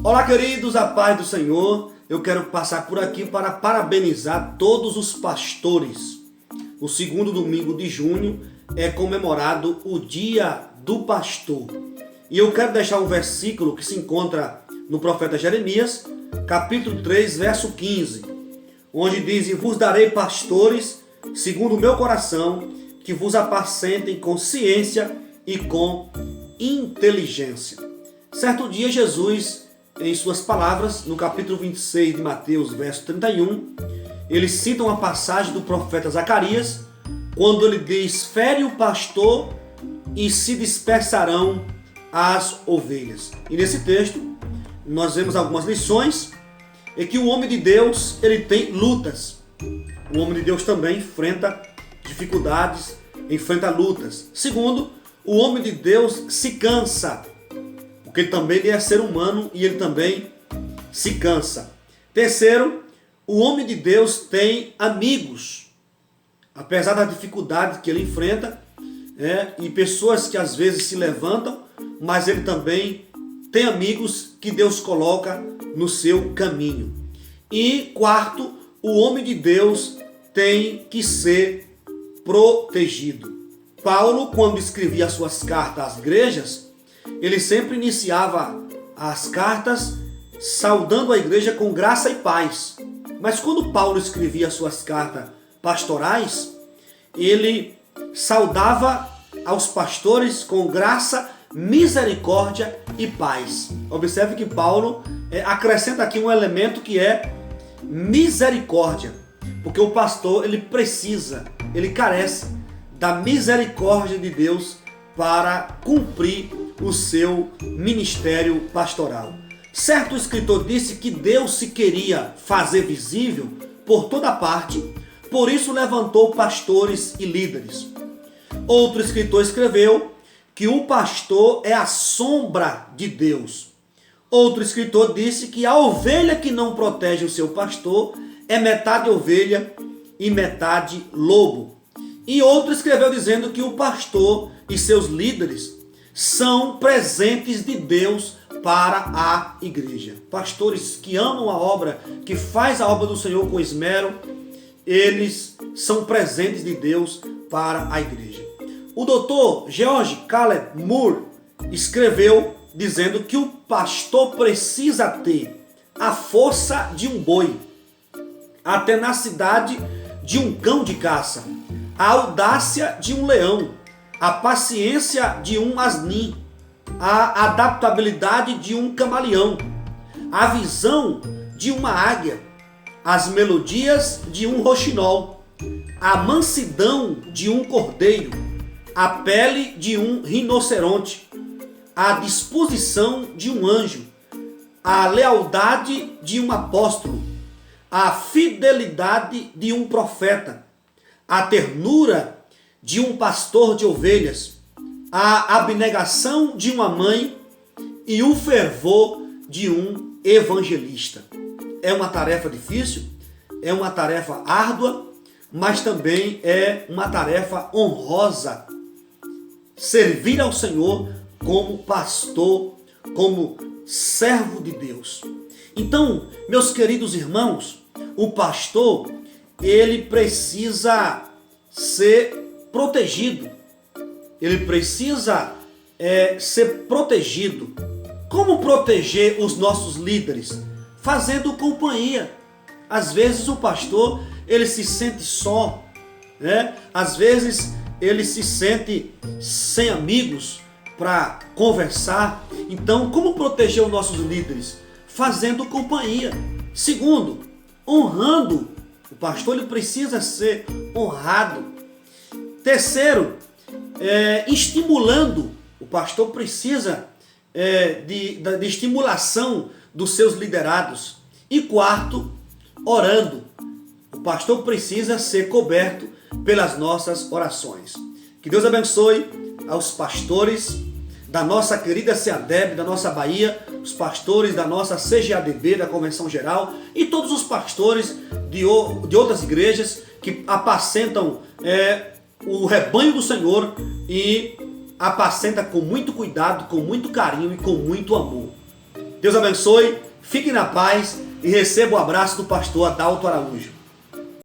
Olá, queridos, a paz do Senhor. Eu quero passar por aqui para parabenizar todos os pastores. O segundo domingo de junho é comemorado o Dia do Pastor. E eu quero deixar um versículo que se encontra no profeta Jeremias, capítulo 3, verso 15, onde diz: "E vos darei pastores segundo o meu coração, que vos apacentem com ciência e com inteligência." Certo dia, Jesus, em suas palavras, no capítulo 26 de Mateus, verso 31, ele cita uma passagem do profeta Zacarias, quando ele diz: "Fere o pastor e se dispersarão as ovelhas." E nesse texto, nós vemos algumas lições, e que o homem de Deus, ele tem lutas. O homem de Deus também enfrenta dificuldades, enfrenta lutas. Segundo, o homem de Deus se cansa, porque ele também é ser humano e ele também se cansa. Terceiro, o homem de Deus tem amigos, apesar da dificuldade que ele enfrenta, e pessoas que às vezes se levantam, mas ele também tem amigos que Deus coloca no seu caminho. E quarto, o homem de Deus tem que ser protegido. Paulo, quando escrevia suas cartas às igrejas, ele sempre iniciava as cartas saudando a igreja com graça e paz. Mas quando Paulo escrevia suas cartas pastorais, ele saudava aos pastores com graça, misericórdia e paz. Observe que Paulo acrescenta aqui um elemento que é misericórdia, porque o pastor ele carece da misericórdia de Deus para cumprir o seu ministério pastoral. Certo escritor disse que Deus se queria fazer visível por toda parte, por isso levantou pastores e líderes. Outro escritor escreveu que o pastor é a sombra de Deus. Outro escritor disse que a ovelha que não protege o seu pastor é metade ovelha e metade lobo. E outro escreveu dizendo que o pastor e seus líderes são presentes de Deus para a igreja. Pastores que amam a obra, que faz a obra do Senhor com esmero, eles são presentes de Deus para a igreja. O doutor George Caleb Moore escreveu dizendo que o pastor precisa ter a força de um boi, a tenacidade de um cão de caça, a audácia de um leão, a paciência de um asnim, a adaptabilidade de um camaleão, a visão de uma águia, as melodias de um roxinol, a mansidão de um cordeiro, a pele de um rinoceronte, a disposição de um anjo, a lealdade de um apóstolo, a fidelidade de um profeta, a ternura de um pastor de ovelhas, a abnegação de uma mãe e o fervor de um evangelista. É uma tarefa difícil, é uma tarefa árdua, mas também é uma tarefa honrosa. Servir ao Senhor como pastor, como servo de Deus. Então, meus queridos irmãos, o pastor, ele precisa ser protegido. Ele precisa ser protegido. Como proteger os nossos líderes? Fazendo companhia. Às vezes o pastor, ele se sente só, Às vezes ele se sente sem amigos para conversar. Então, como proteger os nossos líderes? Fazendo companhia. Segundo, honrando. O pastor, ele precisa ser honrado. Terceiro, estimulando. O pastor precisa de estimulação dos seus liderados. E quarto, orando. O pastor precisa ser coberto pelas nossas orações. Que Deus abençoe aos pastores da nossa querida CEADEB, da nossa Bahia, os pastores da nossa CGADB, da Convenção Geral, e todos os pastores de outras igrejas que apacentam o rebanho do Senhor e apacenta com muito cuidado, com muito carinho e com muito amor. Deus abençoe, fique na paz e receba o abraço do pastor Adalto Araújo.